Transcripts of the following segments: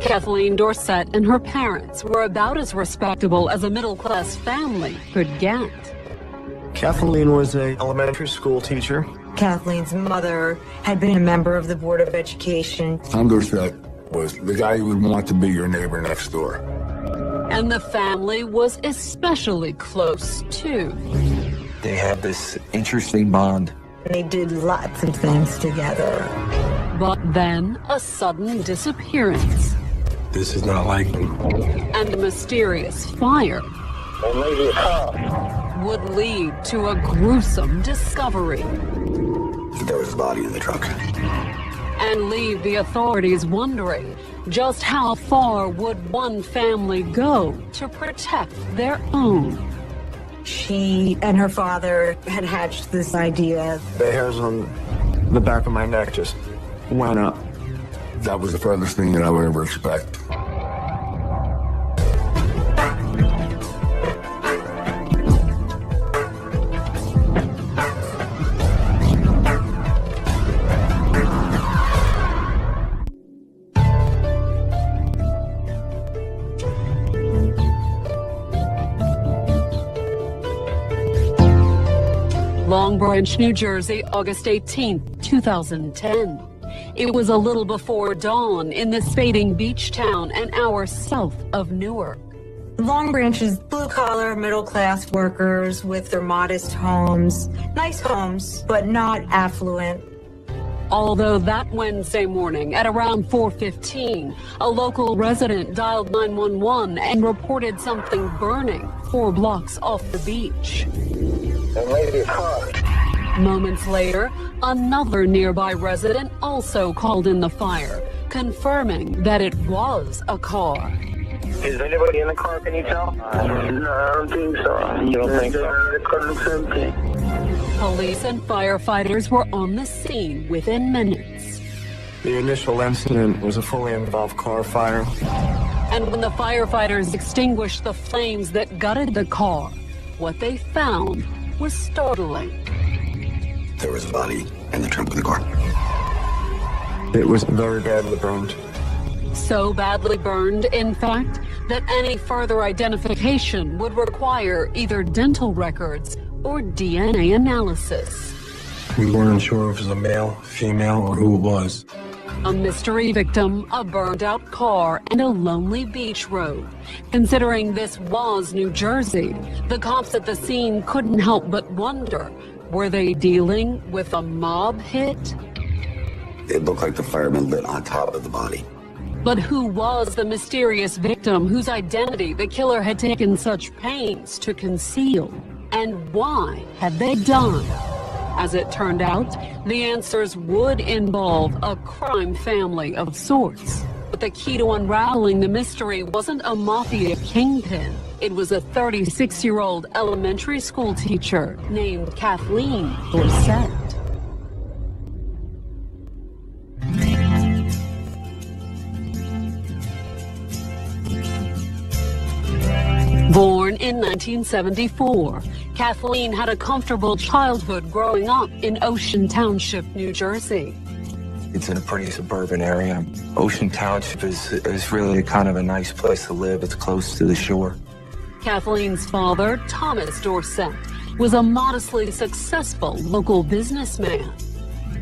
Kathleen Dorsett and her parents were about as respectable as a middle-class family could get. Kathleen was an elementary school teacher. Kathleen's mother had been a member of the Board of Education. Tom Dorsett was the guy you would want to be your neighbor next door. And the family was especially close, too. They had this interesting bond. They did lots of things together. But then, a sudden disappearance. This is not like them. And a mysterious fire would lead to a gruesome discovery. There was a body in the truck. And leave the authorities wondering just how far would one family go to protect their own. She and her father had hatched this idea. The hairs on the back of my neck just went up. That was the furthest thing that I would ever expect. Long Branch, New Jersey, August 18, 2010. It was a little before dawn in this fading beach town an hour south of Newark. Long Branch is blue-collar, middle-class workers with their modest homes. Nice homes, but not affluent. Although that Wednesday morning at around 4:15, a local resident dialed 911 and reported something burning 4 blocks off the beach. Moments later, another nearby resident also called in the fire, confirming that it was a car. Is anybody in the car, can you tell? No, I don't think so. You don't think so? The car looks empty. Police and firefighters were on the scene within minutes. The initial incident was a fully involved car fire. And when the firefighters extinguished the flames that gutted the car, what they found was startling. There was a body in the trunk of the car. It was very badly burned. So badly burned, in fact, that any further identification would require either dental records or DNA analysis. We weren't sure if it was a male, female, or who it was. A mystery victim, a burned-out car, and a lonely beach road. Considering this was New Jersey, the cops at the scene couldn't help but wonder, were they dealing with a mob hit? It looked like the fireman lit on top of the body. But who was the mysterious victim whose identity the killer had taken such pains to conceal? And why had they done? As it turned out, the answers would involve a crime family of sorts. But the key to unraveling the mystery wasn't a mafia kingpin. It was a 36-year-old elementary school teacher named Kathleen Dorsett. Born in 1974, Kathleen had a comfortable childhood growing up in Ocean Township, New Jersey. It's in a pretty suburban area. Ocean Township is really kind of a nice place to live. It's close to the shore. Kathleen's father, Thomas Dorsett, was a modestly successful local businessman.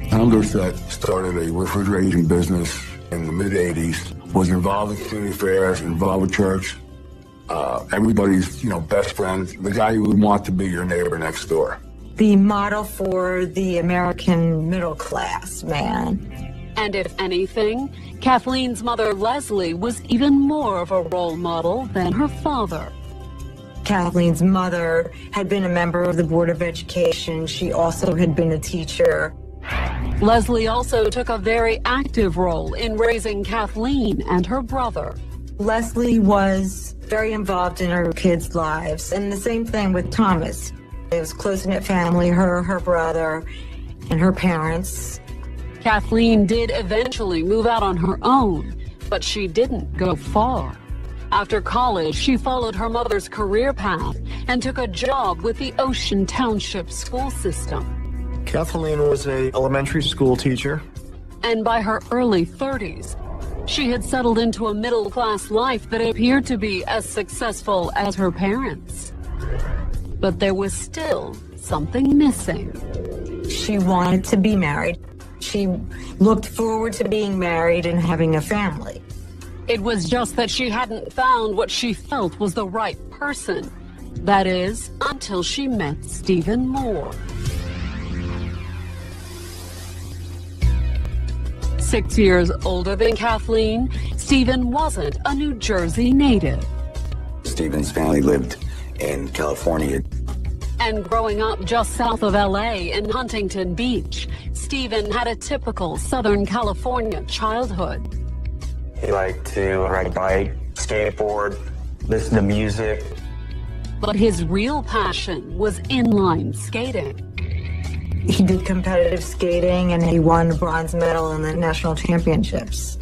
Tom Dorsett started a refrigeration business in the mid-'80s, was involved in community affairs, involved with church. Everybody's, best friend, the guy you would want to be your neighbor next door. The model for the American middle class man. And if anything, Kathleen's mother, Leslie, was even more of a role model than her father. Kathleen's mother had been a member of the Board of Education. She also had been a teacher. Leslie also took a very active role in raising Kathleen and her brother. Leslie was very involved in her kids' lives, and the same thing with Thomas. It was a close-knit family, her brother, and her parents. Kathleen did eventually move out on her own, but she didn't go far. After college, she followed her mother's career path and took a job with the Ocean Township school system. Kathleen was an elementary school teacher. And by her early 30s, She had settled into a middle-class life that appeared to be as successful as her parents. But there was still something missing. She wanted to be married. She looked forward to being married and having a family. It was just that she hadn't found what she felt was the right person. That is, until she met Stephen Moore. 6 years older than Kathleen, Stephen wasn't a New Jersey native. Stephen's family lived in California. And growing up just south of LA in Huntington Beach, Stephen had a typical Southern California childhood. He liked to ride a bike, skateboard, listen to music. But his real passion was inline skating. He did competitive skating and he won a bronze medal in the national championships.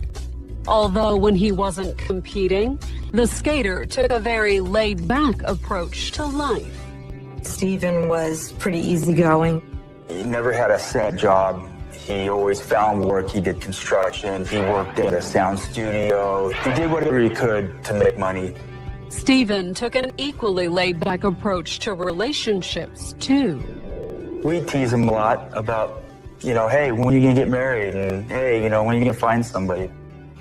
Although when he wasn't competing, the skater took a very laid-back approach to life. Stephen was pretty easygoing. He never had a set job. He always found work. He did construction. He worked at a sound studio. He did whatever he could to make money. Stephen took an equally laid-back approach to relationships, too. We tease him a lot about, hey, when are you going to get married? And, hey, when are you going to find somebody?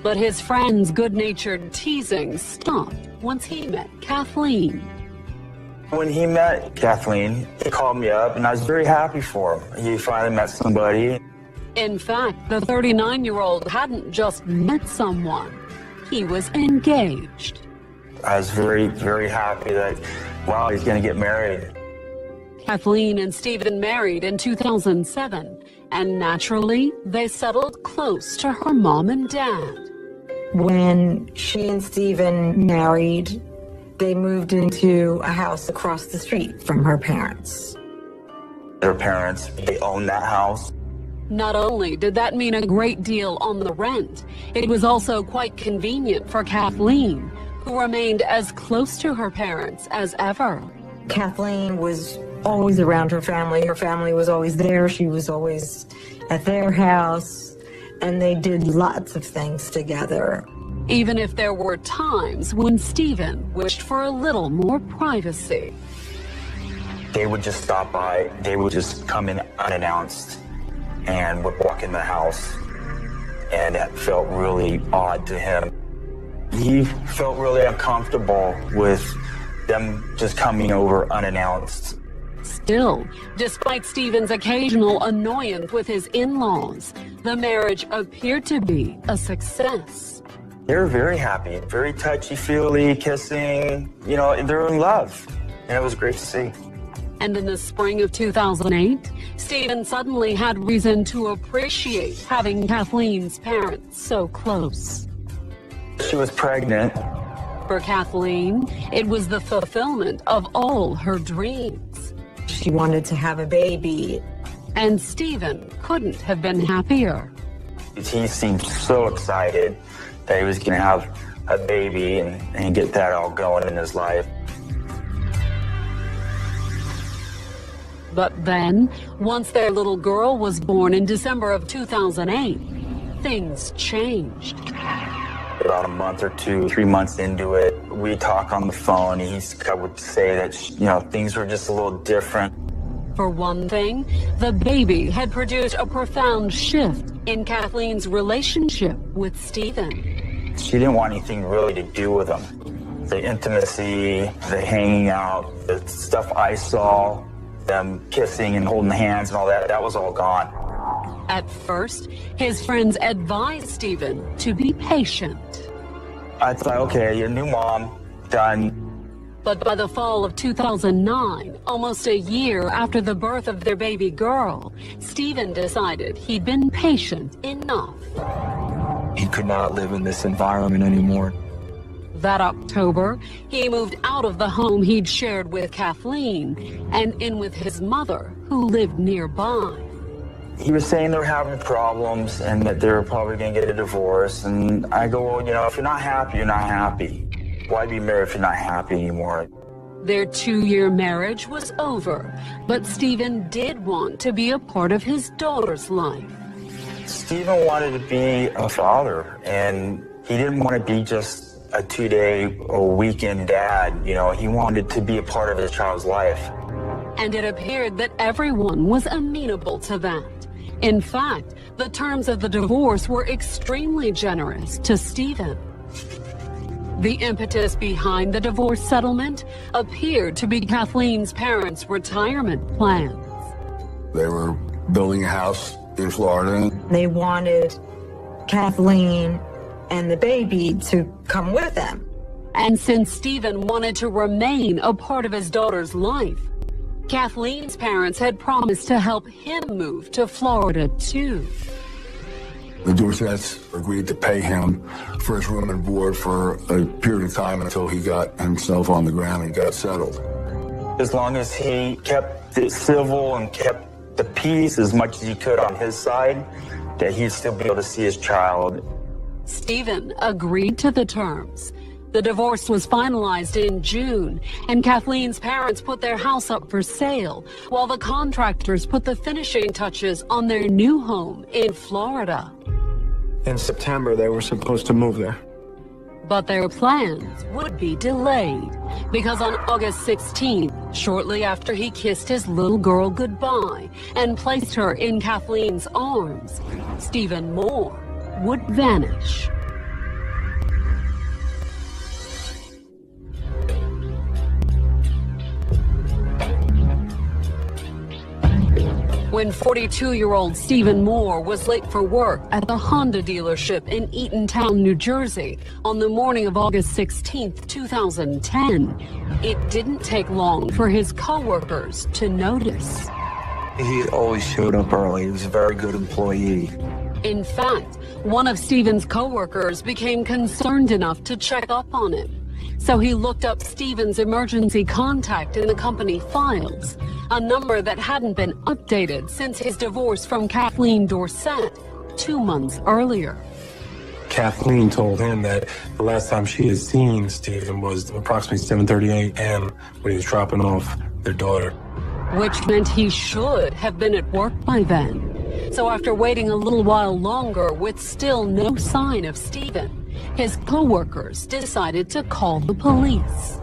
But his friend's good-natured teasing stopped once he met Kathleen. When he met Kathleen, he called me up, and I was very happy for him. He finally met somebody. In fact, the 39-year-old hadn't just met someone. He was engaged. I was very, very happy that, wow, he's going to get married. Kathleen and Stephen married in 2007, and naturally, they settled close to her mom and dad. When she and Stephen married, they moved into a house across the street from her parents. Their parents, they owned that house. Not only did that mean a great deal on the rent, it was also quite convenient for Kathleen, who remained as close to her parents as ever. Kathleen was always around her family. Her family was always there. She was always at their house, and they did lots of things together. Even if there were times when Stephen wished for a little more privacy. They would just stop by. They would just come in unannounced and would walk in the house. And that felt really odd to him. He felt really uncomfortable with them just coming over unannounced. Still, despite Stephen's occasional annoyance with his in-laws, the marriage appeared to be a success. They were very happy, very touchy-feely, kissing, they're in love. And it was great to see. And in the spring of 2008, Stephen suddenly had reason to appreciate having Kathleen's parents so close. She was pregnant. For Kathleen, it was the fulfillment of all her dreams. She wanted to have a baby. And Stephen couldn't have been happier. He seemed so excited that he was going to have a baby and get that all going in his life. But then, once their little girl was born in December of 2008, things changed. About a month or 2, 3 months into it, we talk on the phone. I would say that, things were just a little different. For one thing, the baby had produced a profound shift in Kathleen's relationship with Stephen. She didn't want anything really to do with him. The intimacy, the hanging out, the stuff I saw, them kissing and holding hands and all that was all gone. At first, his friends advised Stephen to be patient. I thought, okay, your new mom, done. But by the fall of 2009, almost a year after the birth of their baby girl, Stephen decided he'd been patient enough. He could not live in this environment anymore. That October, he moved out of the home he'd shared with Kathleen and in with his mother, who lived nearby. He was saying they were having problems and that they were probably going to get a divorce. And I go, well, if you're not happy, you're not happy. Why be married if you're not happy anymore? Their 2-year marriage was over, but Stephen did want to be a part of his daughter's life. Stephen wanted to be a father, and He didn't want to be just a 2-day or weekend dad. You know, he wanted to be a part of his child's life. And it appeared that everyone was amenable to that. In fact, the terms of the divorce were extremely generous to Stephen. The impetus behind the divorce settlement appeared to be Kathleen's parents' retirement plans. They were building a house in Florida. They wanted Kathleen and the baby to come with them. And since Stephen wanted to remain a part of his daughter's life, Kathleen's parents had promised to help him move to Florida too. The Dorsetts agreed to pay him for his room and board for a period of time until he got himself on the ground and got settled. As long as he kept it civil and kept the peace as much as he could on his side, that he'd still be able to see his child. Stephen agreed to the terms. The divorce was finalized in June, and Kathleen's parents put their house up for sale, while the contractors put the finishing touches on their new home in Florida. In September, they were supposed to move there. But their plans would be delayed, because on August 16th, shortly after he kissed his little girl goodbye and placed her in Kathleen's arms, Stephen Moore would vanish. When 42-year-old Stephen Moore was late for work at the Honda dealership in Eatontown, New Jersey, on the morning of August 16, 2010, it didn't take long for his coworkers to notice. He always showed up early. He was a very good employee. In fact, one of Stephen's coworkers became concerned enough to check up on him. So he looked up Stephen's emergency contact in the company files, a number that hadn't been updated since his divorce from Kathleen Dorsett 2 months earlier. Kathleen told him that the last time she had seen Stephen was approximately 7:38 a.m. when he was dropping off their daughter. Which meant he should have been at work by then. So after waiting a little while longer with still no sign of Stephen, his co-workers decided to call the police.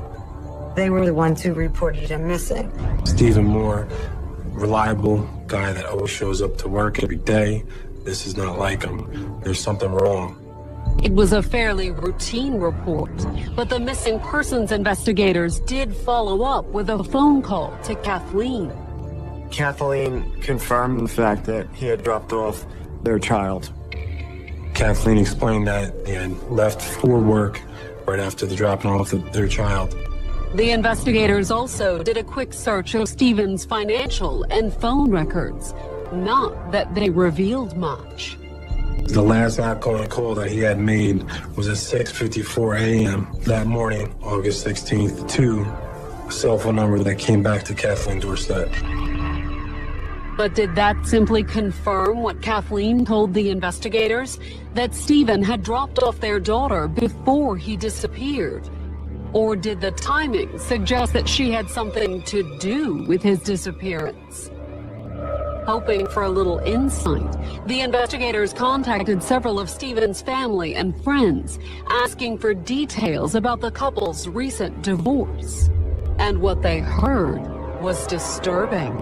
They were the ones who reported him missing. Stephen Moore, reliable guy that always shows up to work every day. This is not like him. There's something wrong. It was a fairly routine report, but the missing persons investigators did follow up with a phone call to Kathleen. Kathleen confirmed the fact that he had dropped off their child. Kathleen explained that they had left for work right after the dropping off of their child. The investigators also did a quick search of Stephen's financial and phone records. Not that they revealed much. The last outgoing call that he had made was at 6:54 a.m. that morning, August 16th, to a cell phone number that came back to Kathleen Dorsett. But did that simply confirm what Kathleen told the investigators? That Stephen had dropped off their daughter before he disappeared? Or did the timing suggest that she had something to do with his disappearance? Hoping for a little insight, the investigators contacted several of Stephen's family and friends, asking for details about the couple's recent divorce. And what they heard was disturbing.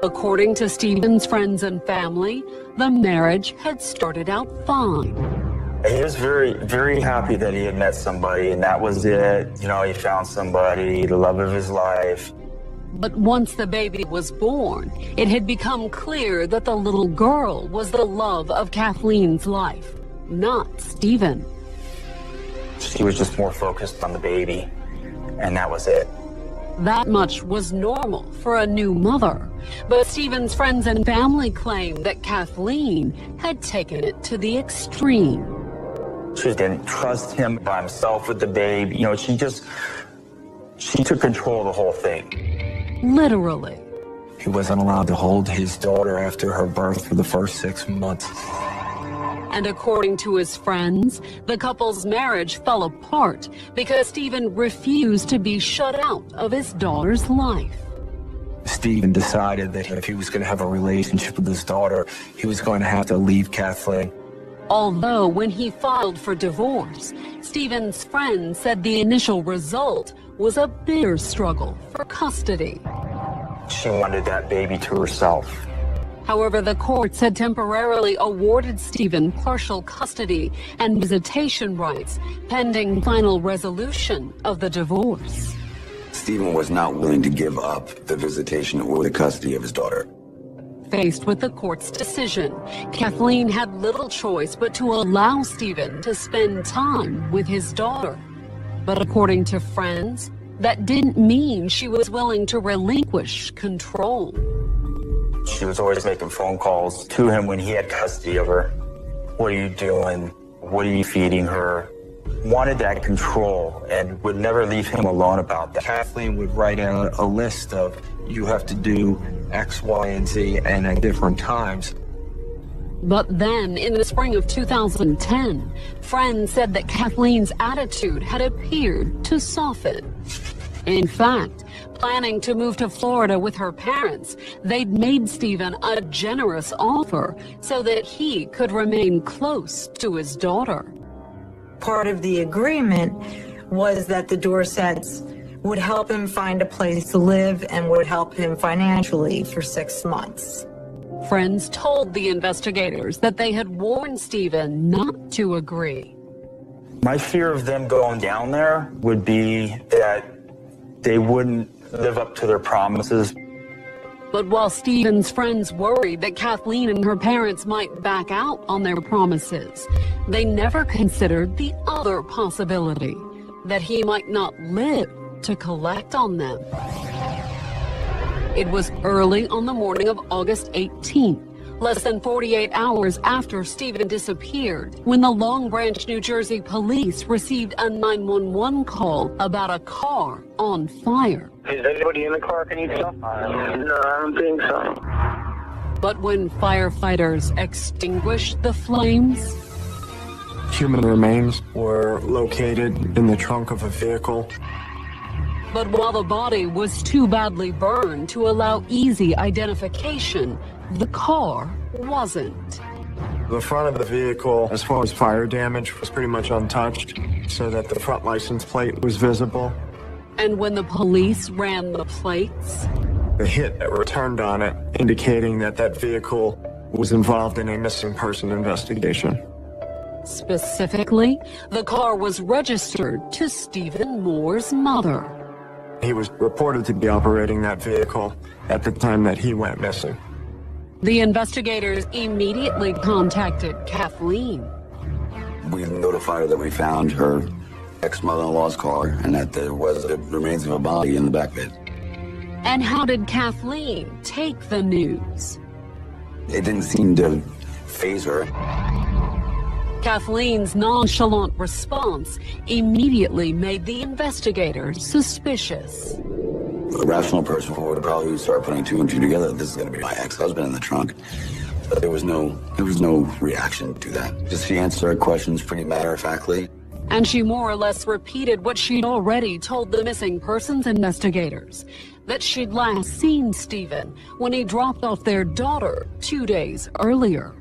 According to Stephen's friends and family, the marriage had started out fine. He was very, very happy that he had met somebody, and that was it. You know, he found somebody, the love of his life. But once the baby was born, it had become clear that the little girl was the love of Kathleen's life, not Stephen. He was just more focused on the baby, and that was it. That much was normal for a new mother, but Stephen's friends and family claimed that Kathleen had taken it to the extreme. She didn't trust him by himself with the baby. You know, she took control of the whole thing. Literally. He wasn't allowed to hold his daughter after her birth for the first 6 months. And according to his friends, the couple's marriage fell apart because Stephen refused to be shut out of his daughter's life. Stephen decided that if he was going to have a relationship with his daughter, he was going to have to leave Kathleen. Although when he filed for divorce, Stephen's friend said the initial result was a bitter struggle for custody. She wanted that baby to herself. However, the courts had temporarily awarded Stephen partial custody and visitation rights pending final resolution of the divorce. Stephen was not willing to give up the visitation or the custody of his daughter. Faced with the court's decision, Kathleen had little choice but to allow Stephen to spend time with his daughter. But according to friends, that didn't mean she was willing to relinquish control. She was always making phone calls to him when he had custody of her. What are you doing? What are you feeding her? Wanted that control and would never leave him alone about that. Kathleen would write out a list of, you have to do X, Y, and Z, and at different times. But then, in the spring of 2010, friends said that Kathleen's attitude had appeared to soften. In fact, planning to move to Florida with her parents, they'd made Stephen a generous offer so that he could remain close to his daughter. Part of the agreement was that the Dorsets would help him find a place to live and would help him financially for 6 months. Friends told the investigators that they had warned Stephen not to agree. My fear of them going down there would be that they wouldn't live up to their promises. But while Stephen's friends worried that Kathleen and her parents might back out on their promises, they never considered the other possibility, that he might not live to collect on them. It was early on the morning of August 18th, less than 48 hours after Stephen disappeared, when the Long Branch, New Jersey police received a 911 call about a car on fire. Is anybody in the car? Can you tell? No, I don't think so. But when firefighters extinguished the flames, Human remains were located in the trunk of a vehicle. but while the body was too badly burned to allow easy identification, the car wasn't. The front of the vehicle, as far as fire damage, was pretty much untouched, so that the front license plate was visible. And when the police ran the plates, The hit that returned on it, indicating that that vehicle was involved in a missing person investigation. specifically, the car was registered to Stephen Moore's mother. He was reported to be operating that vehicle at the time that he went missing. The investigators immediately contacted Kathleen. We notified her that we found her ex-mother-in-law's car and that there was the remains of a body in the back bed. And how did Kathleen take the news? It didn't seem to faze her. Kathleen's nonchalant response immediately made the investigators suspicious. A rational person would probably start putting two and two together. This is going to be my ex-husband in the trunk. But there was no reaction to that. Just she answered our questions pretty matter-of-factly. And she more or less repeated what she'd already told the missing persons investigators, that she'd last seen Stephen when he dropped off their daughter 2 days earlier.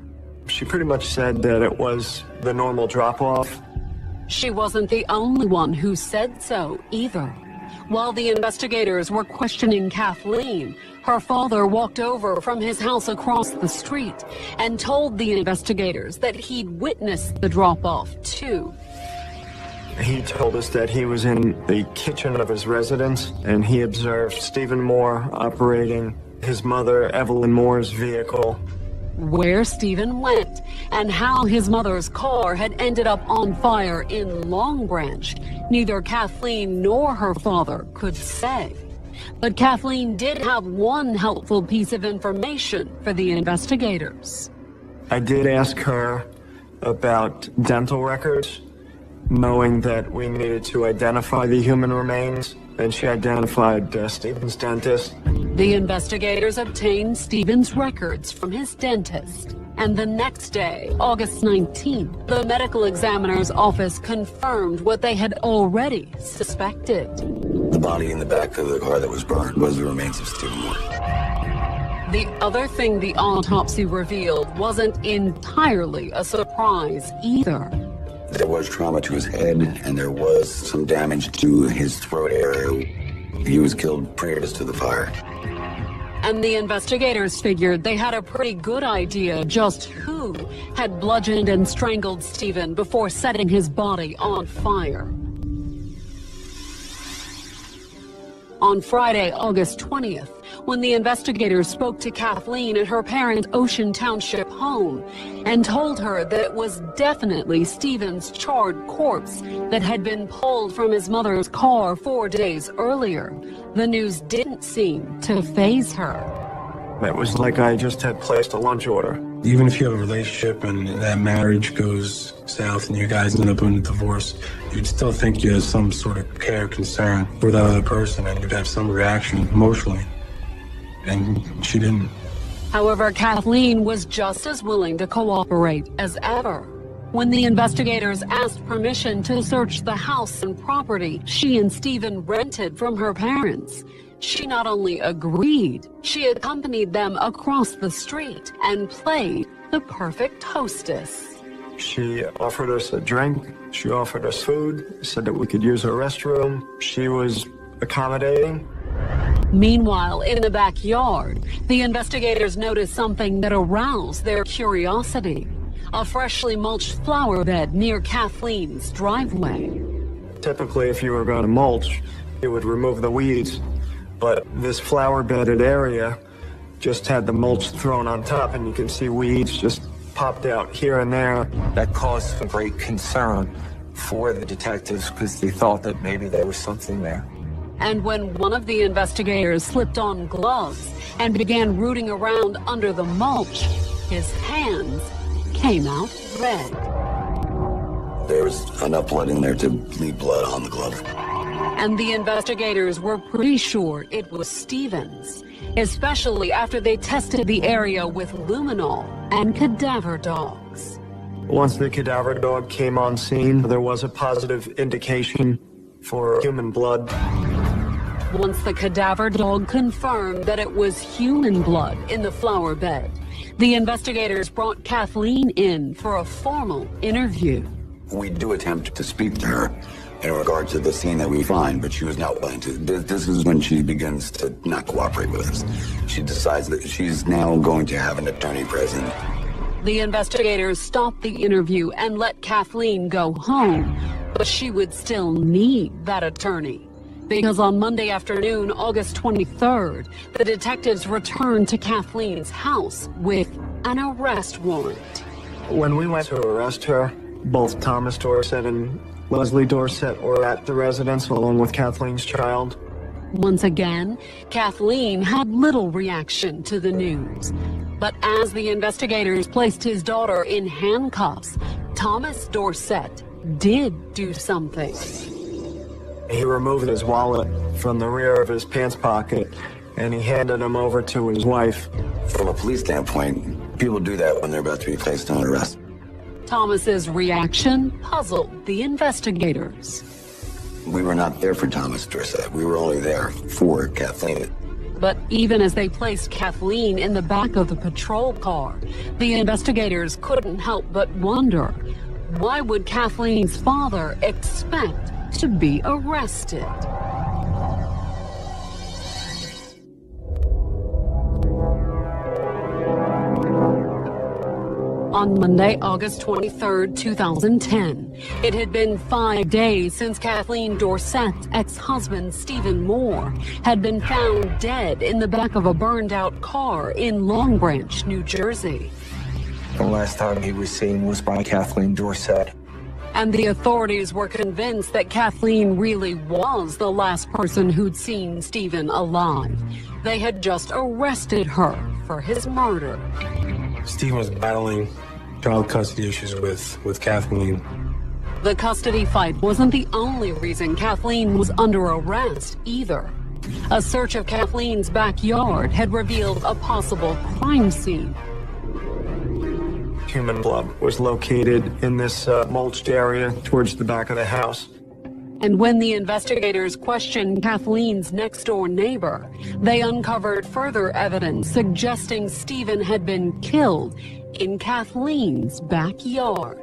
She pretty much said that it was the normal drop-off. She wasn't the only one who said so either. While the investigators were questioning Kathleen, her father walked over from his house across the street and told the investigators that he'd witnessed the drop-off too. He told us that he was in the kitchen of his residence and he observed Stephen Moore operating his mother, Evelyn Moore's vehicle. Where Stephen went and how his mother's car had ended up on fire in Long Branch, neither Kathleen nor her father could say. But Kathleen did have one helpful piece of information for the investigators. I did ask her about dental records, knowing that we needed to identify the human remains, and she identified Stephen's dentist. The investigators obtained Stephen's records from his dentist. And the next day, August 19th, the medical examiner's office confirmed what they had already suspected. The body in the back of the car that was burned was the remains of Stephen Moore. The other thing the autopsy revealed wasn't entirely a surprise either. There was trauma to his head, and there was some damage to his throat area. He was killed previous to the fire. And the investigators figured they had a pretty good idea just who had bludgeoned and strangled Stephen before setting his body on fire. On Friday, August 20th, when the investigators spoke to Kathleen at her parents' Ocean Township home and told her that it was definitely Stephen's charred corpse that had been pulled from his mother's car 4 days earlier, the news didn't seem to faze her. It was like I just had placed a lunch order. Even if you have a relationship and that marriage goes south and you guys end up in a divorce, you'd still think you have some sort of care, concern for that other person, and you'd have some reaction emotionally. And she didn't. However, Kathleen was just as willing to cooperate as ever. When the investigators asked permission to search the house and property she and Stephen rented from her parents, she not only agreed, she accompanied them across the street and played the perfect hostess. She offered us a drink. She offered us food, said that we could use her restroom. She was accommodating. Meanwhile, in the backyard, the investigators noticed something that aroused their curiosity. A freshly mulched flower bed near Kathleen's driveway. Typically, if you were going to mulch, you would remove the weeds. But this flower bedded area just had the mulch thrown on top, and you can see weeds just popped out here and there. That caused some great concern for the detectives because they thought that maybe there was something there. And when one of the investigators slipped on gloves and began rooting around under the mulch, his hands came out red. There was enough blood in there to leave blood on the glove. And the investigators were pretty sure it was Stephen's, especially after they tested the area with luminol and cadaver dogs. Once the cadaver dog came on scene, there was a positive indication for human blood. Once the cadaver dog confirmed that it was human blood in the flower bed, the investigators brought Kathleen in for a formal interview. We do attempt to speak to her in regard to the scene that we find, but she was not willing to. This is when she begins to not cooperate with us. She decides that she's now going to have an attorney present. The investigators stopped the interview and let Kathleen go home, but she would still need that attorney. Because on Monday afternoon, August 23rd, the detectives returned to Kathleen's house with an arrest warrant. When we went to arrest her, both Thomas Dorsett and Leslie Dorsett were at the residence along with Kathleen's child. Once again, Kathleen had little reaction to the news. But as the investigators placed his daughter in handcuffs, Thomas Dorsett did do something. He removed his wallet from the rear of his pants pocket, and he handed him over to his wife. From a police standpoint, people do that when they're about to be placed on arrest. Thomas's reaction puzzled the investigators. We were not there for Thomas Dorsett. We were only there for Kathleen. But even as they placed Kathleen in the back of the patrol car, the investigators couldn't help but wonder, why would Kathleen's father expect to be arrested? On Monday, August 23rd, 2010, it had been 5 days since Kathleen Dorsett's ex-husband, Stephen Moore, had been found dead in the back of a burned-out car in Long Branch, New Jersey. The last time he was seen was by Kathleen Dorsett. And the authorities were convinced that Kathleen really was the last person who'd seen Stephen alive. They had just arrested her for his murder. Stephen was battling child custody issues with Kathleen. The custody fight wasn't the only reason Kathleen was under arrest either. A search of Kathleen's backyard had revealed a possible crime scene. Human blood was located in this mulched area towards the back of the house. And when the investigators questioned Kathleen's next-door neighbor, they uncovered further evidence suggesting Stephen had been killed in Kathleen's backyard.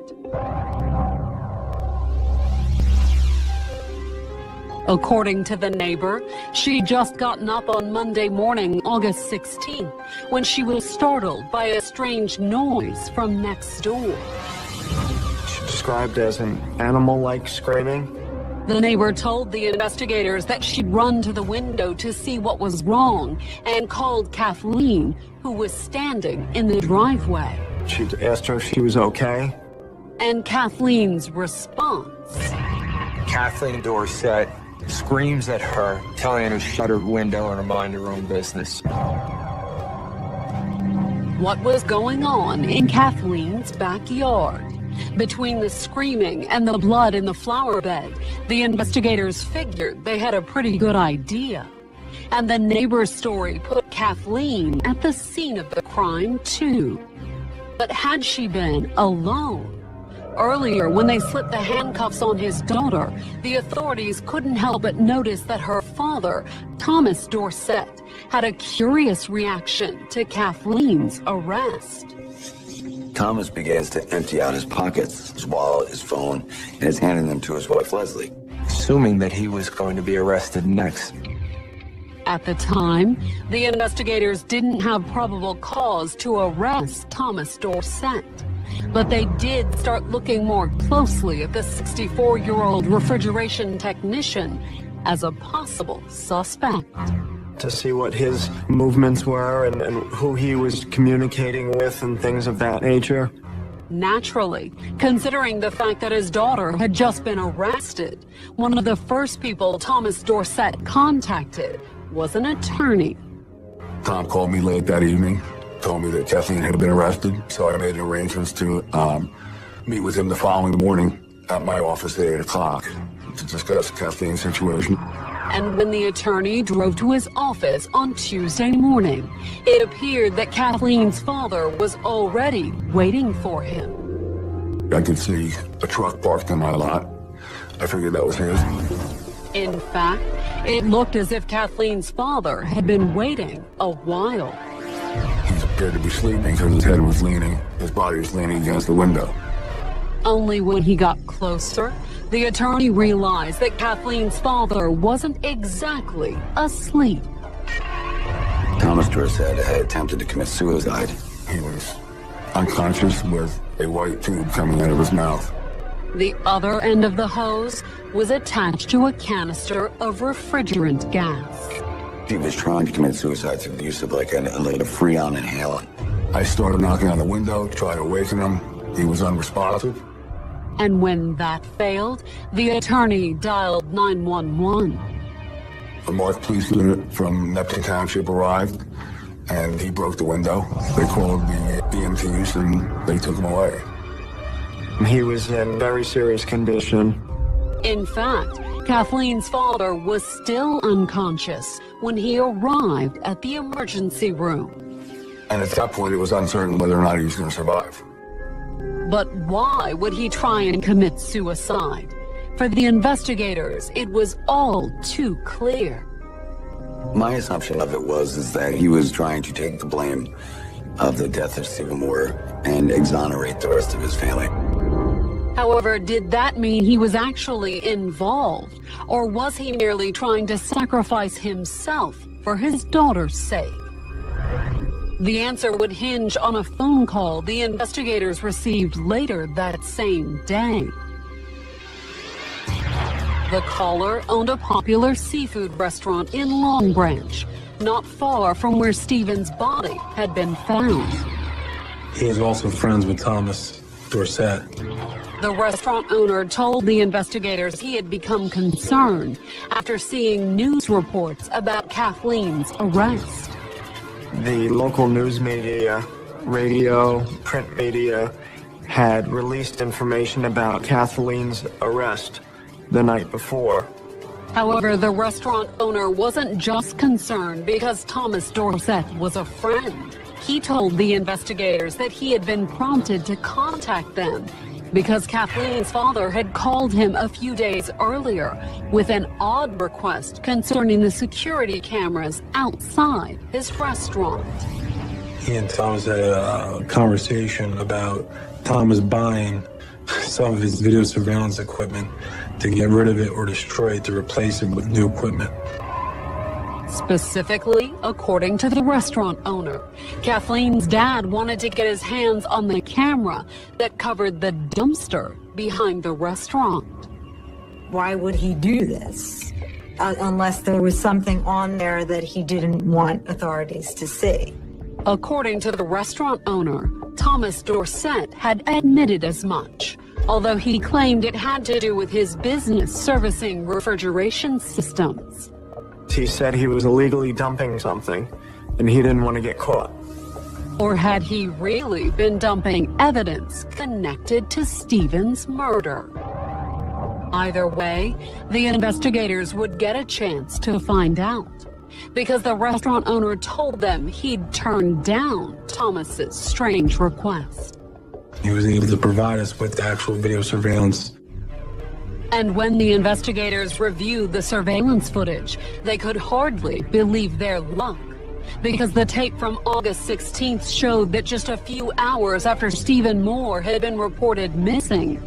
According to the neighbor, she'd just gotten up on Monday morning, August 16th, when she was startled by a strange noise from next door. Described as an animal-like screaming. The neighbor told the investigators that she'd run to the window to see what was wrong and called Kathleen, who was standing in the driveway. She asked her if she was okay. And Kathleen's response. Kathleen Dorsett screams at her, telling her to shut her window and to mind her own business. What was going on in Kathleen's backyard? Between the screaming and the blood in the flower bed, the investigators figured they had a pretty good idea. And the neighbor's story put Kathleen at the scene of the crime, too. But had she been alone? Earlier, when they slipped the handcuffs on his daughter, the authorities couldn't help but notice that her father, Thomas Dorsett, had a curious reaction to Kathleen's arrest. Thomas begins to empty out his pockets, his wallet, his phone, and is handing them to his wife, Leslie. Assuming that he was going to be arrested next. At the time, the investigators didn't have probable cause to arrest Thomas Dorsett. But they did start looking more closely at the 64-year-old refrigeration technician as a possible suspect. To see what his movements were and who he was communicating with and things of that nature. Naturally, considering the fact that his daughter had just been arrested, one of the first people Thomas Dorsett contacted was an attorney. Tom called me late that evening, told me that Kathleen had been arrested, so I made arrangements to meet with him the following morning at my office at 8 o'clock to discuss Kathleen's situation. And when the attorney drove to his office on Tuesday morning, it appeared that Kathleen's father was already waiting for him. I could see a truck parked in my lot. I figured that was his. In fact, it looked as if Kathleen's father had been waiting a while. He appeared to be sleeping because his head was leaning, his body was leaning against the window. Only when he got closer, the attorney realized that Kathleen's father wasn't exactly asleep. Thomas Dorsett had attempted to commit suicide. He was unconscious with a white tube coming out of his mouth. The other end of the hose was attached to a canister of refrigerant gas. He was trying to commit suicide through the use of like a Freon inhalant. I started knocking on the window, tried to awaken him. He was unresponsive. And when that failed, the attorney dialed 911. A marked police unit from Neptune Township arrived, and he broke the window. They called the EMTs, and they took him away. He was in very serious condition. In fact, Kathleen's father was still unconscious when he arrived at the emergency room. And at that point, it was uncertain whether or not he was going to survive. But why would he try and commit suicide? For the investigators, it was all too clear. My assumption of it is that he was trying to take the blame of the death of Stephen Moore and exonerate the rest of his family. However, did that mean he was actually involved? Or was he merely trying to sacrifice himself for his daughter's sake? The answer would hinge on a phone call the investigators received later that same day. The caller owned a popular seafood restaurant in Long Branch, not far from where Stephen's body had been found. He was also friends with Thomas Dorsett. The restaurant owner told the investigators he had become concerned after seeing news reports about Kathleen's arrest. The local news media, radio, print media, had released information about Kathleen's arrest the night before. However, the restaurant owner wasn't just concerned because Thomas Dorsett was a friend. He told the investigators that he had been prompted to contact them because Kathleen's father had called him a few days earlier with an odd request concerning the security cameras outside his restaurant. He and Thomas had a conversation about Thomas buying some of his video surveillance equipment to get rid of it or destroy it to replace it with new equipment. Specifically, according to the restaurant owner, Kathleen's dad wanted to get his hands on the camera that covered the dumpster behind the restaurant. Why would he do this? Unless there was something on there that he didn't want authorities to see. According to the restaurant owner, Thomas Dorsett had admitted as much, although he claimed it had to do with his business servicing refrigeration systems. He said he was illegally dumping something, and he didn't want to get caught. Or had he really been dumping evidence connected to Stephen's murder? Either way, the investigators would get a chance to find out, because the restaurant owner told them he'd turned down Thomas's strange request. He was able to provide us with the actual video surveillance. And when the investigators reviewed the surveillance footage, they could hardly believe their luck, because the tape from August 16th showed that just a few hours after Stephen Moore had been reported missing,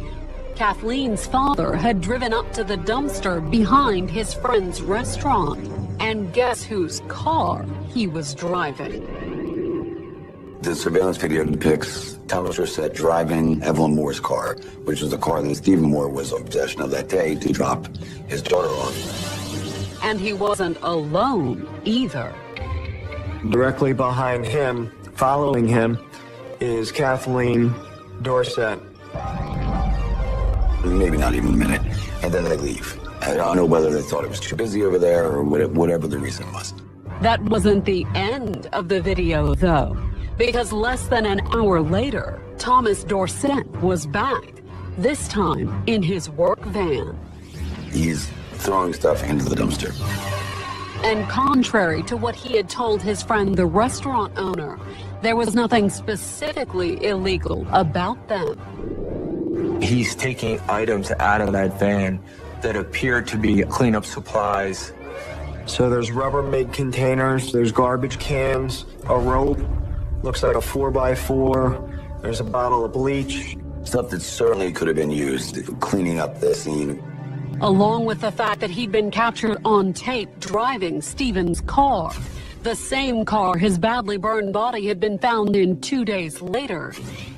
Kathleen's father had driven up to the dumpster behind his friend's restaurant. And guess whose car he was driving? The surveillance video depicts Thomas Dorsett driving Evelyn Moore's car, which was the car that Stephen Moore was in possession of that day to drop his daughter off. And he wasn't alone either. Directly behind him, following him, is Kathleen Dorsett. Maybe not even a minute, and then they leave. I don't know whether they thought it was too busy over there or whatever the reason was. That wasn't the end of the video, though, because less than an hour later, Thomas Dorsett was back, this time in his work van. He's throwing stuff into the dumpster. And contrary to what he had told his friend, the restaurant owner, there was nothing specifically illegal about them. He's taking items out of that van that appear to be cleanup supplies. So there's Rubbermaid containers, there's garbage cans, a rope, looks like a 4x4, there's a bottle of bleach. Stuff that certainly could have been used cleaning up the scene. Along with the fact that he'd been captured on tape driving Stephen's car, the same car his badly burned body had been found in 2 days later.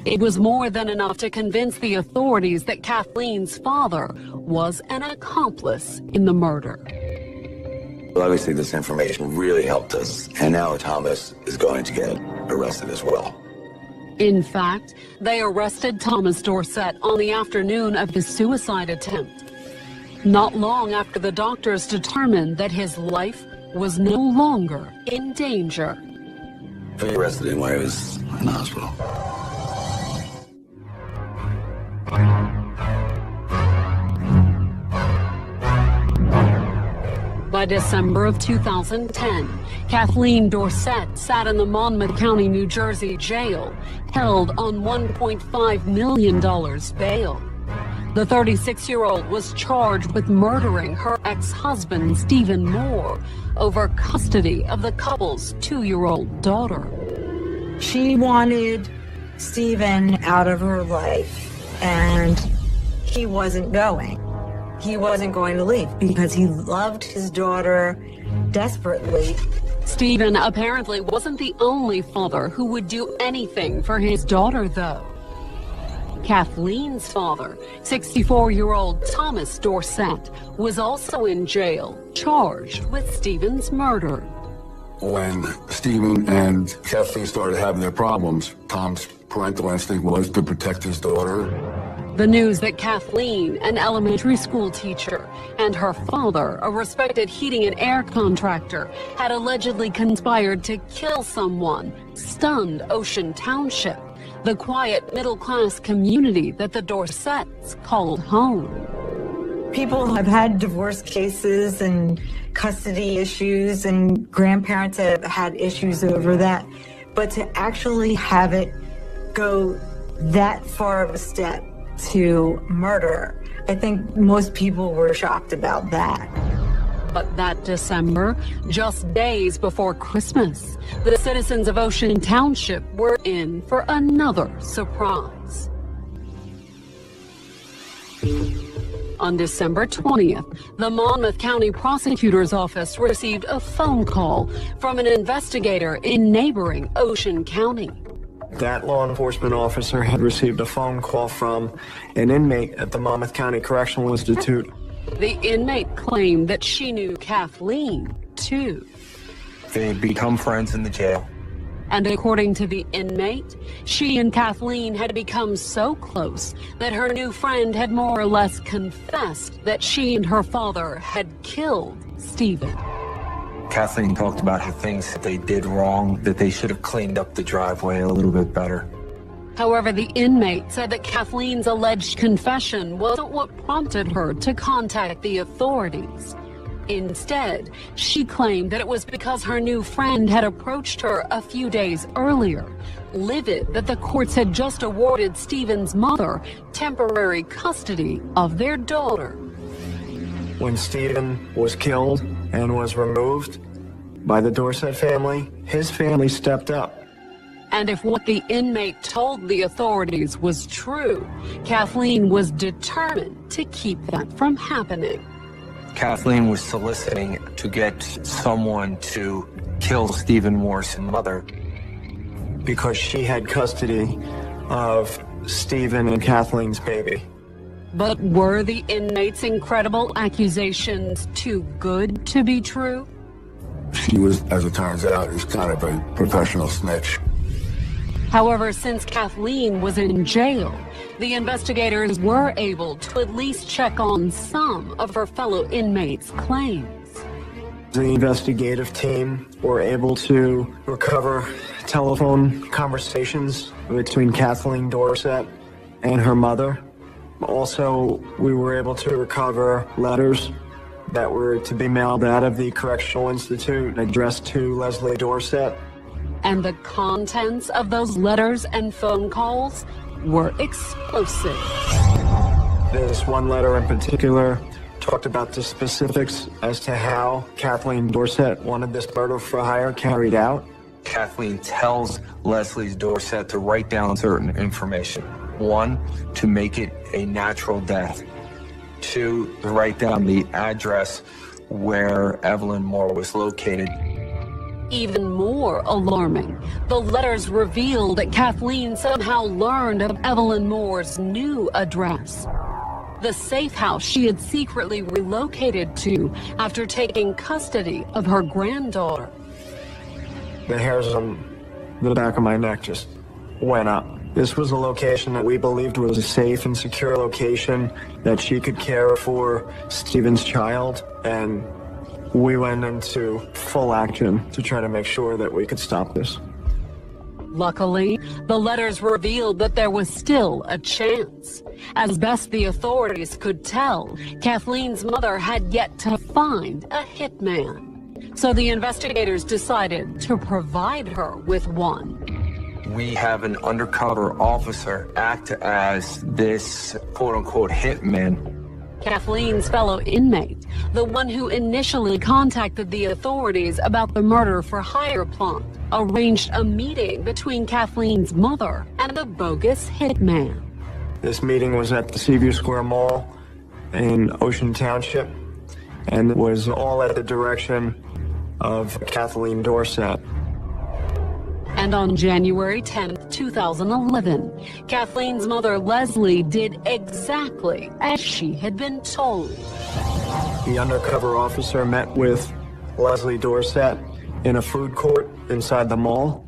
It was more than enough to convince the authorities that Kathleen's father was an accomplice in the murder. Well, obviously, this information really helped us, and now Thomas is going to get arrested as well. In fact, they arrested Thomas Dorsett on the afternoon of his suicide attempt, not long after the doctors determined that his life was no longer in danger. He was arrested anyway. He was in the hospital. By December of 2010, Kathleen Dorsett sat in the Monmouth County, New Jersey jail, held on $1.5 million bail. The 36-year-old was charged with murdering her ex-husband, Stephen Moore, over custody of the couple's 2-year-old daughter. She wanted Stephen out of her life, and he wasn't going. He wasn't going to leave because he loved his daughter desperately. Stephen apparently wasn't the only father who would do anything for his daughter, though. Kathleen's father, 64-year-old Thomas Dorsett, was also in jail, charged with Stephen's murder. When Stephen and Kathleen started having their problems, Tom's parental instinct was to protect his daughter. The news that Kathleen, an elementary school teacher, and her father, a respected heating and air contractor, had allegedly conspired to kill someone, stunned Ocean Township, the quiet middle-class community that the Dorsetts called home. People have had divorce cases and custody issues, and grandparents have had issues over that. But to actually have it go that far of a step to murder. I think most people were shocked about that. But that December, just days before Christmas, the citizens of Ocean Township were in for another surprise. On December 20th, the Monmouth County Prosecutor's Office received a phone call from an investigator in neighboring Ocean County. That law enforcement officer had received a phone call from an inmate at the Monmouth County Correctional Institute. The inmate claimed that she knew Kathleen, too. They had become friends in the jail. And according to the inmate, she and Kathleen had become so close that her new friend had more or less confessed that she and her father had killed Stephen. Kathleen talked about the things that they did wrong, that they should have cleaned up the driveway a little bit better. However, the inmate said that Kathleen's alleged confession wasn't what prompted her to contact the authorities. Instead, she claimed that it was because her new friend had approached her a few days earlier, livid that the courts had just awarded Stephen's mother temporary custody of their daughter. When Stephen was killed and was removed by the Dorset family, his family stepped up. And if what the inmate told the authorities was true, Kathleen was determined to keep that from happening. Kathleen was soliciting to get someone to kill Stephen Morris's mother because she had custody of Stephen and Kathleen's baby. But were the inmate's incredible accusations too good to be true? She was, as it turns out, is kind of a professional snitch. However, since Kathleen was in jail, the investigators were able to at least check on some of her fellow inmates' claims. The investigative team were able to recover telephone conversations between Kathleen Dorset and her mother. Also, we were able to recover letters that were to be mailed out of the Correctional Institute addressed to Leslie Dorset. And the contents of those letters and phone calls were explosive. This one letter in particular talked about the specifics as to how Kathleen Dorset wanted this murder for hire carried out. Kathleen tells Leslie Dorset to write down certain information. 1, to make it a natural death. 2, to write down the address where Evelyn Moore was located. Even more alarming, the letters revealed that Kathleen somehow learned of Evelyn Moore's new address, the safe house she had secretly relocated to after taking custody of her granddaughter. The hairs on the back of my neck just went up. This was a location that we believed was a safe and secure location that she could care for Stephen's child, and we went into full action to try to make sure that we could stop this. Luckily, the letters revealed that there was still a chance. As best the authorities could tell, Kathleen's mother had yet to find a hitman. So the investigators decided to provide her with one. We have an undercover officer act as this quote-unquote hitman. Kathleen's fellow inmate, the one who initially contacted the authorities about the murder for hire plot, arranged a meeting between Kathleen's mother and the bogus hitman. This meeting was at the Seaview Square Mall in Ocean Township, and it was all at the direction of Kathleen Dorset. And on January 10th, 2011, Kathleen's mother, Leslie, did exactly as she had been told. The undercover officer met with Leslie Dorset in a food court inside the mall.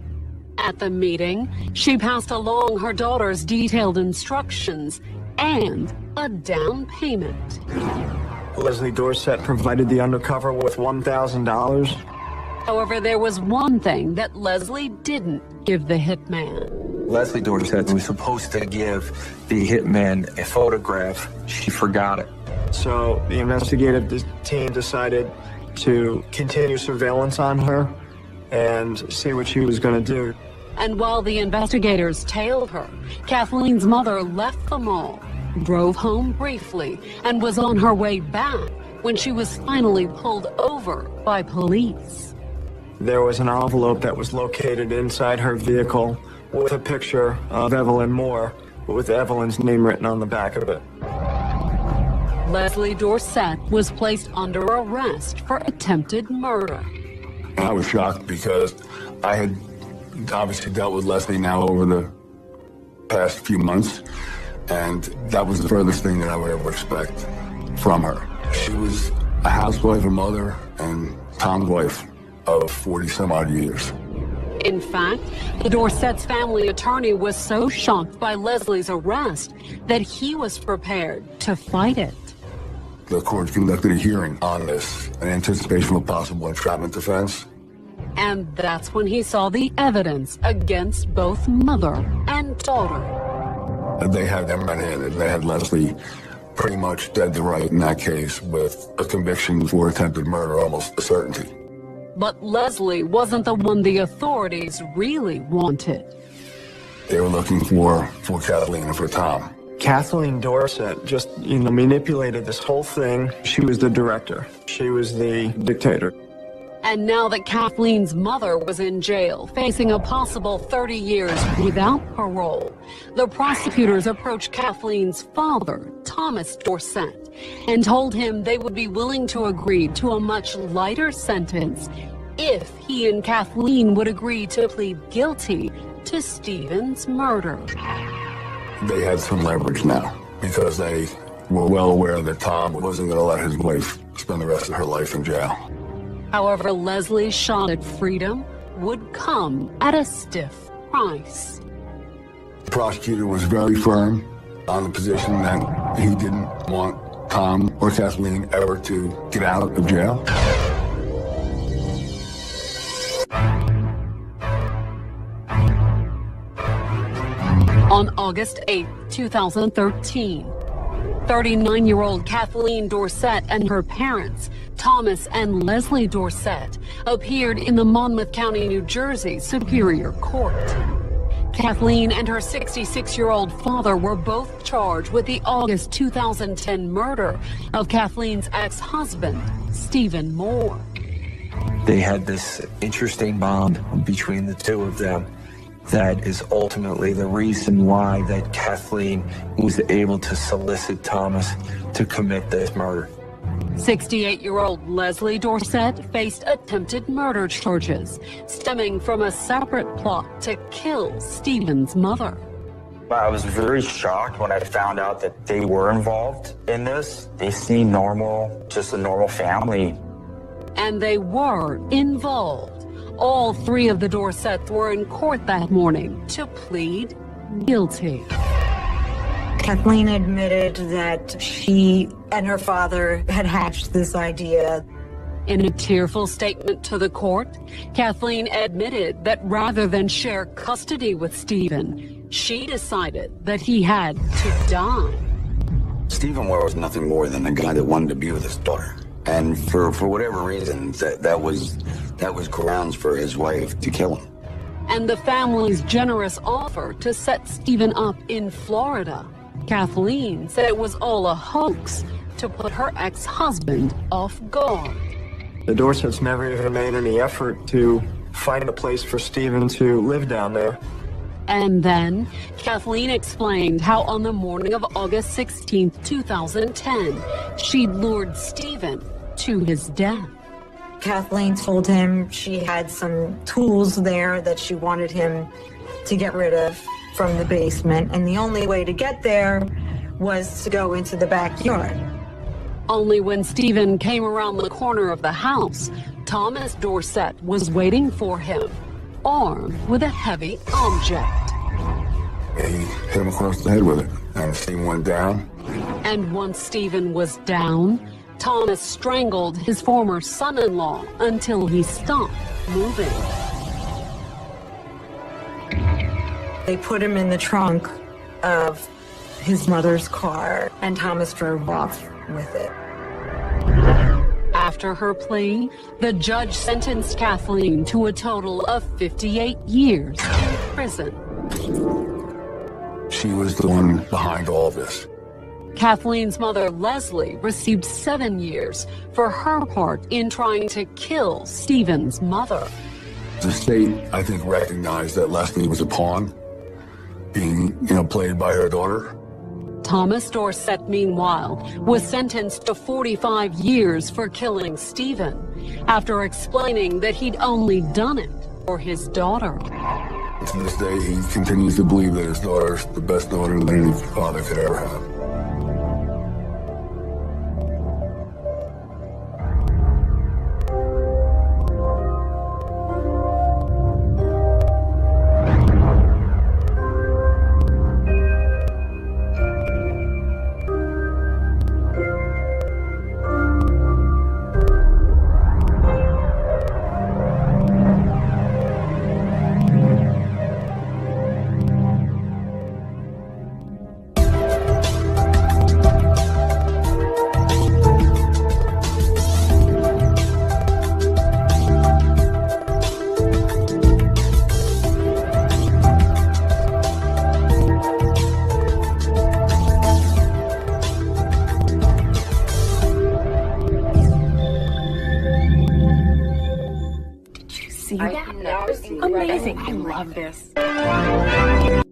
At the meeting, she passed along her daughter's detailed instructions and a down payment. Leslie Dorset provided the undercover with $1,000. However, there was one thing that Leslie didn't give the hitman. Leslie Dorset was supposed to give the hitman a photograph. She forgot it. So the investigative team decided to continue surveillance on her and see what she was going to do. And while the investigators tailed her, Kathleen's mother left the mall, drove home briefly, and was on her way back when she was finally pulled over by police. There was an envelope that was located inside her vehicle with a picture of Evelyn Moore, with Evelyn's name written on the back of it. Leslie Dorsett was placed under arrest for attempted murder. I was shocked because I had obviously dealt with Leslie now over the past few months, and that was the furthest thing that I would ever expect from her. She was a housewife, a mother, and Tom's wife of 40 some odd years. In fact, the Dorsett's family attorney was so shocked by Leslie's arrest that he was prepared to fight it. The court conducted a hearing on this in anticipation of a possible entrapment defense. And that's when he saw the evidence against both mother and daughter. They had them red-handed. They had Leslie pretty much dead to right in that case, with a conviction for attempted murder almost a certainty. But Leslie wasn't the one the authorities really wanted. They were looking for Kathleen and for Tom. Kathleen Dorsett just, manipulated this whole thing. She was the director. She was the dictator. And now that Kathleen's mother was in jail, facing a possible 30 years without parole, the prosecutors approached Kathleen's father, Thomas Dorsett, and told him they would be willing to agree to a much lighter sentence if he and Kathleen would agree to plead guilty to Stephen's murder. They had some leverage now because they were well aware that Tom wasn't going to let his wife spend the rest of her life in jail. However, Leslie's shot at freedom would come at a stiff price. The prosecutor was very firm on the position that he didn't want Tom or Kathleen ever to get out of jail. On August 8, 2013, 39-year-old Kathleen Dorsett and her parents, Thomas and Leslie Dorsett, appeared in the Monmouth County, New Jersey Superior Court. Kathleen and her 66-year-old father were both charged with the August 2010 murder of Kathleen's ex-husband, Stephen Moore. They had this interesting bond between the two of them that is ultimately the reason why that Kathleen was able to solicit Thomas to commit this murder. 68-year-old Leslie Dorsett faced attempted murder charges stemming from a separate plot to kill Stephen's mother. I was very shocked when I found out that they were involved in this. They seemed normal, just a normal family. And they were involved. All three of the Dorsetts were in court that morning to plead guilty. Kathleen admitted that she and her father had hatched this idea. In a tearful statement to the court, Kathleen admitted that rather than share custody with Stephen, she decided that he had to die. Stephen Moore was nothing more than a guy that wanted to be with his daughter. And for whatever reason, that was grounds for his wife to kill him. And the family's generous offer to set Stephen up in Florida. Kathleen said it was all a hoax to put her ex-husband off guard. The Dorsetts never even made any effort to find a place for Stephen to live down there. And then Kathleen explained how on the morning of August 16, 2010, she lured Stephen to his death. Kathleen told him she had some tools there that she wanted him to get rid of from the basement, and the only way to get there was to go into the backyard. Only when Stephen came around the corner of the house, Thomas Dorsett was waiting for him, armed with a heavy object. He hit him across the head with it, and Stephen went down. And once Stephen was down, Thomas strangled his former son-in-law until he stopped moving. They put him in the trunk of his mother's car, and Thomas drove off with it. After her plea, the judge sentenced Kathleen to a total of 58 years in prison. She was the one behind all of this. Kathleen's mother, Leslie, received 7 years for her part in trying to kill Stephen's mother. The state, I think, recognized that Leslie was a pawn being, played by her daughter. Thomas Dorsett, meanwhile, was sentenced to 45 years for killing Stephen after explaining that he'd only done it for his daughter. To this day, he continues to believe that his daughter's the best daughter that any father could ever have. See that? Amazing. I love this.